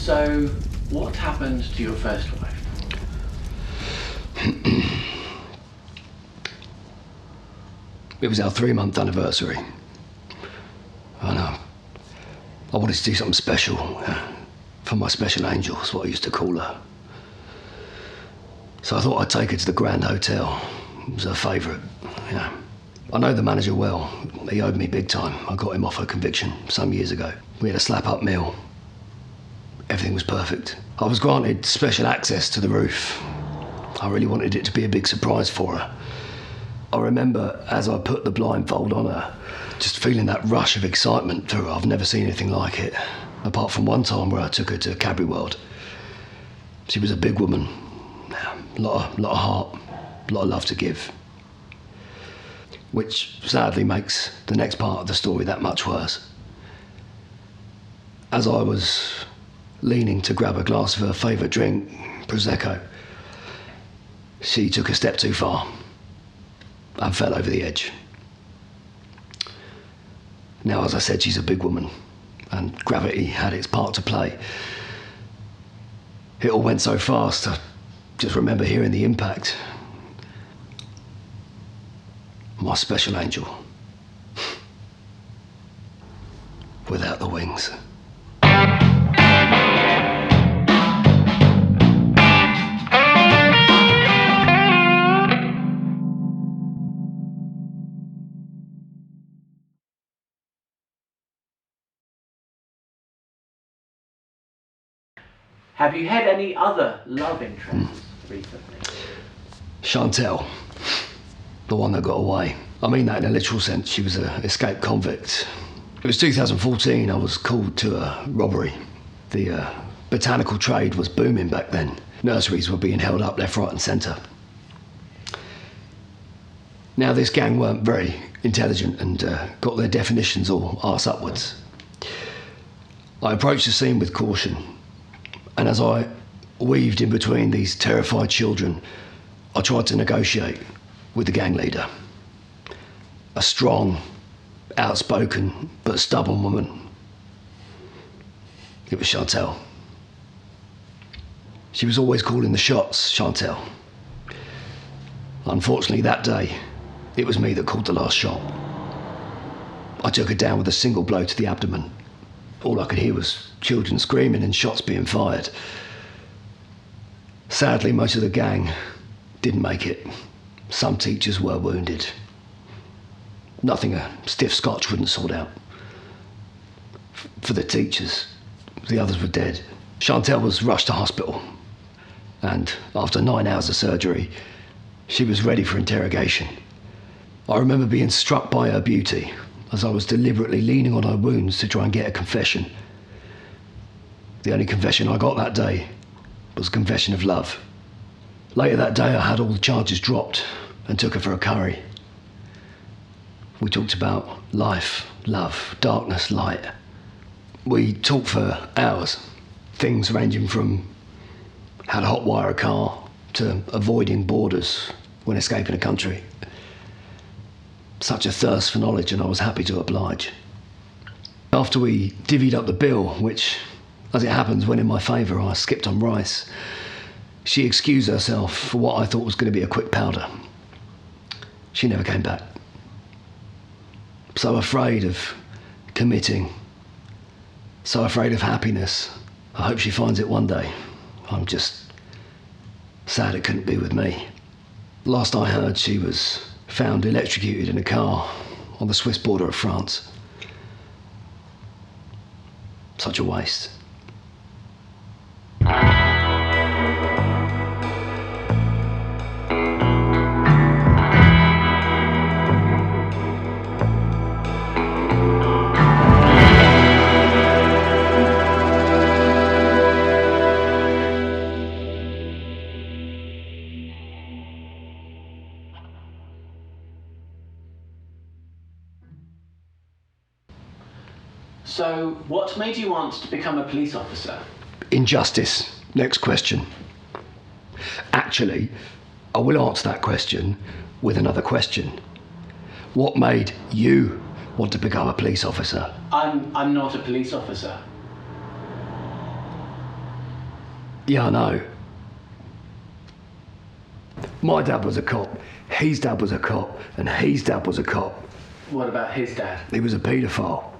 So, what happened to your first wife? It was our 3-month anniversary. I know. I wanted to do something special for my special angel, is what I used to call her. So I thought I'd take her to the Grand Hotel. It was her favourite. Yeah. I know the manager well. He owed me big time. I got him off her conviction some years ago. We had a slap-up meal. Everything was perfect. I was granted special access to the roof. I really wanted it to be a big surprise for her. I remember as I put the blindfold on her, just feeling that rush of excitement through her. I've never seen anything like it, apart from one time where I took her to Cadbury World. She was a big woman, a lot of heart, a lot of love to give. Which sadly makes the next part of the story that much worse. As I was leaning to grab a glass of her favourite drink, Prosecco, she took a step too far and fell over the edge. Now, as I said, she's a big woman, and gravity had its part to play. It all went so fast, I just remember hearing the impact. My special angel. Without the wings. Have you had any other love interests recently? Chantel, the one that got away. I mean that in a literal sense. She was an escaped convict. It was 2014. I was called to a robbery. The botanical trade was booming back then. Nurseries were being held up left, right and centre. Now this gang weren't very intelligent and got their definitions all arse upwards. I approached the scene with caution, and as I weaved in between these terrified children, I tried to negotiate with the gang leader. A strong, outspoken, but stubborn woman. It was Chantel. She was always calling the shots, Chantel. Unfortunately, that day, it was me that called the last shot. I took her down with a single blow to the abdomen. All I could hear was children screaming and shots being fired. Sadly, most of the gang didn't make it. Some teachers were wounded. Nothing a stiff scotch wouldn't sort out. For the teachers, the others were dead. Chantel was rushed to hospital, and after 9 hours of surgery, she was ready for interrogation. I remember being struck by her beauty as I was deliberately leaning on her wounds to try and get a confession. The only confession I got that day was a confession of love. Later that day, I had all the charges dropped and took her for a curry. We talked about life, love, darkness, light. We talked for hours. Things ranging from how to hotwire a car to avoiding borders when escaping a country. Such a thirst for knowledge, and I was happy to oblige. After we divvied up the bill, which, as it happens, went in my favour, I skipped on rice, she excused herself for what I thought was going to be a quick powder. She never came back. So afraid of committing, so afraid of happiness. I hope she finds it one day. I'm just sad it couldn't be with me. Last I heard, she was found electrocuted in a car on the Swiss border of France. Such a waste. So, what made you want to become a police officer? Injustice. Next question. Actually, I will answer that question with another question. What made you want to become a police officer? I'm not a police officer. Yeah, I know. My dad was a cop, his dad was a cop, and his dad was a cop. What about his dad? He was a paedophile.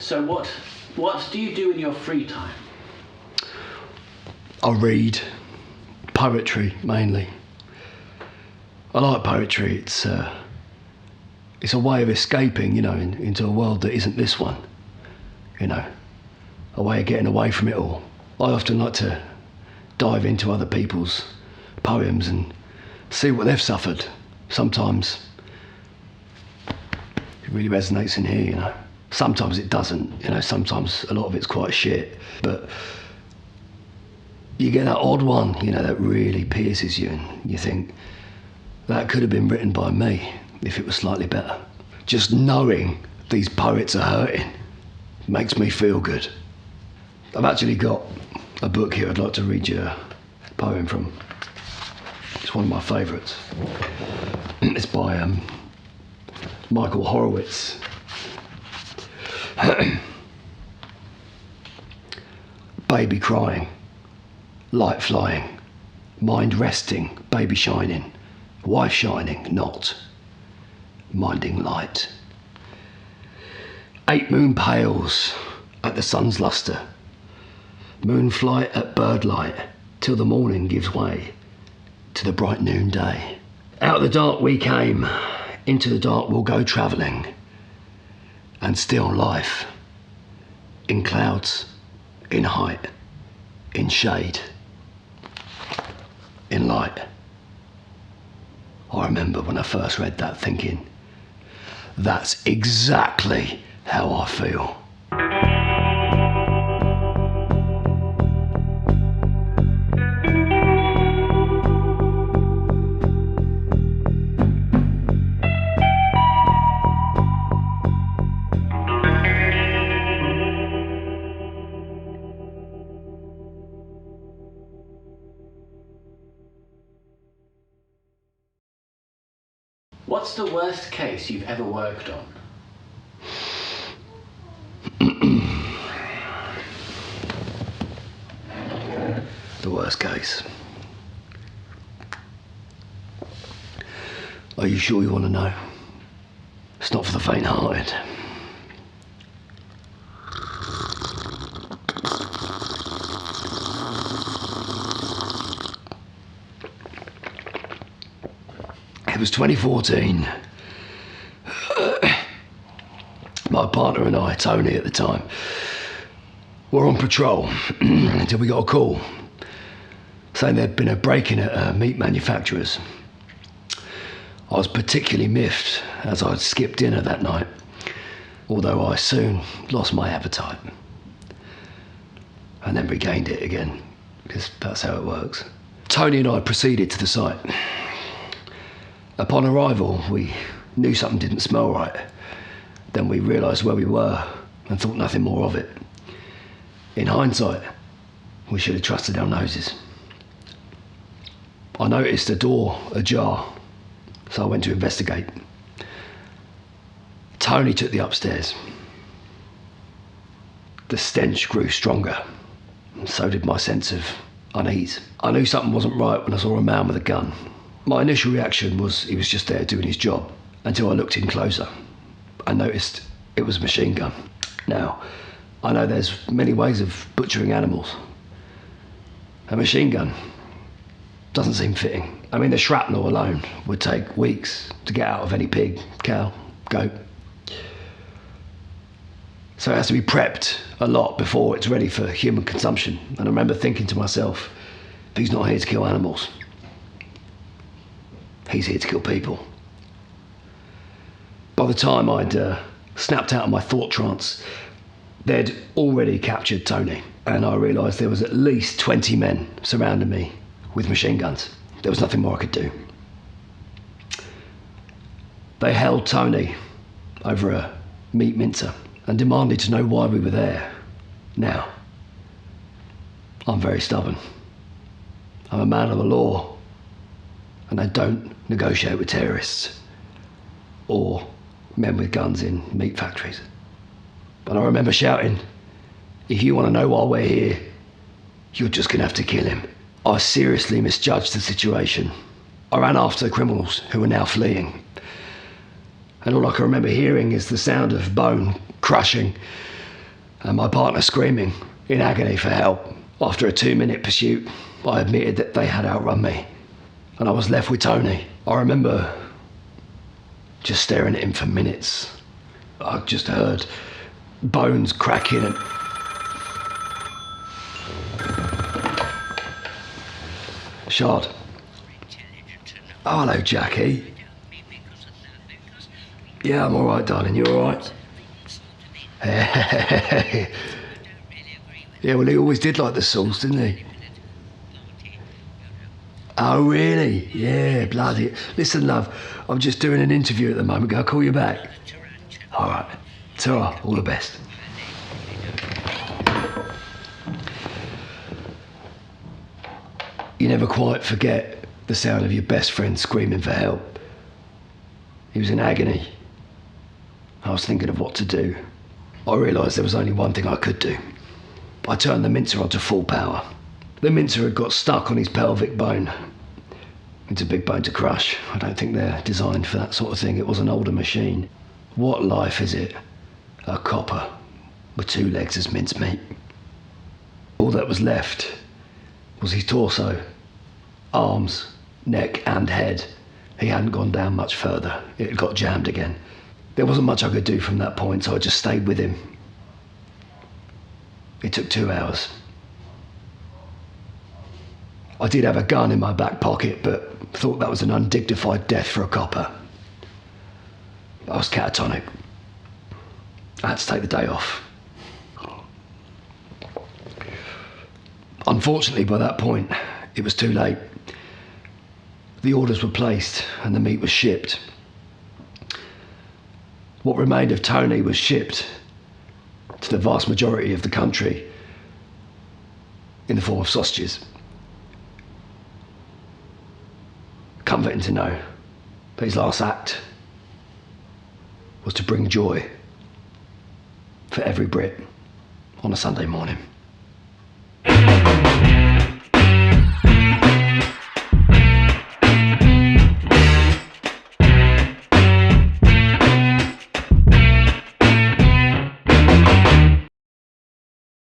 So what do you do in your free time? I read poetry mainly. I like poetry. It's a way of escaping, into a world that isn't this one. A way of getting away from it all. I often like to dive into other people's poems and see what they've suffered. Sometimes it really resonates in here, Sometimes it doesn't, sometimes a lot of it's quite shit. But you get that odd one, that really pierces you, and you think, that could have been written by me if it was slightly better. Just knowing these poets are hurting makes me feel good. I've actually got a book here I'd like to read you a poem from. It's one of my favourites. It's by Michael Horowitz. Baby crying, light flying, mind resting, baby shining, wife shining, not minding light. 8 moon pales at the sun's lustre, moon flight at birdlight, till the morning gives way to the bright noonday. Out of the dark we came, into the dark we'll go travelling, and still life, in clouds, in height, in shade, in light. I remember when I first read that thinking, that's exactly how I feel. What's the worst case you've ever worked on? The worst case. Are you sure you want to know? It's not for the faint-hearted. It was 2014. My partner and I, Tony at the time, were on patrol until we got a call saying there'd been a break-in at a meat manufacturer's. I was particularly miffed as I'd skipped dinner that night, although I soon lost my appetite and then regained it again, because that's how it works. Tony and I proceeded to the site. Upon arrival, we knew something didn't smell right. Then we realised where we were and thought nothing more of it. In hindsight, we should have trusted our noses. I noticed a door ajar, so I went to investigate. Tony took the upstairs. The stench grew stronger, and so did my sense of unease. I knew something wasn't right when I saw a man with a gun. My initial reaction was he was just there doing his job, until I looked in closer. I noticed it was a machine gun. Now, I know there's many ways of butchering animals. A machine gun doesn't seem fitting. I mean, the shrapnel alone would take weeks to get out of any pig, cow, goat. So it has to be prepped a lot before it's ready for human consumption. And I remember thinking to myself, he's not here to kill animals. He's here to kill people. By the time I'd snapped out of my thought trance, they'd already captured Tony, and I realised there was at least 20 men surrounding me with machine guns. There was nothing more I could do. They held Tony over a meat mincer and demanded to know why we were there. Now, I'm very stubborn. I'm a man of the law, and I don't negotiate with terrorists or men with guns in meat factories. But I remember shouting, "If you want to know why we're here, you're just gonna have to kill him." I seriously misjudged the situation. I ran after the criminals who were now fleeing. And all I can remember hearing is the sound of bone crushing and my partner screaming in agony for help. After a 2-minute pursuit, I admitted that they had outrun me, and I was left with Tony. I remember just staring at him for minutes. I just heard bones cracking and... Shard. Oh, hello, Jackie. Yeah, I'm all right, darling. You all right? Yeah, well, he always did like the sauce, didn't he? Oh, really? Yeah, bloody... Listen, love, I'm just doing an interview at the moment. I'll call you back. All right. Ta-ra. All the best. You never quite forget the sound of your best friend screaming for help. He was in agony. I was thinking of what to do. I realised there was only one thing I could do. I turned the mincer onto full power. The mincer had got stuck on his pelvic bone. It's a big bone to crush. I don't think they're designed for that sort of thing. It was an older machine. What life is it? A copper with 2 legs as mincemeat. All that was left was his torso, arms, neck and head. He hadn't gone down much further. It had got jammed again. There wasn't much I could do from that point, so I just stayed with him. It took 2 hours. I did have a gun in my back pocket, but thought that was an undignified death for a copper. I was catatonic. I had to take the day off. Unfortunately, by that point, it was too late. The orders were placed and the meat was shipped. What remained of Tony was shipped to the vast majority of the country in the form of sausages. Comforting to know that his last act was to bring joy for every Brit on a Sunday morning.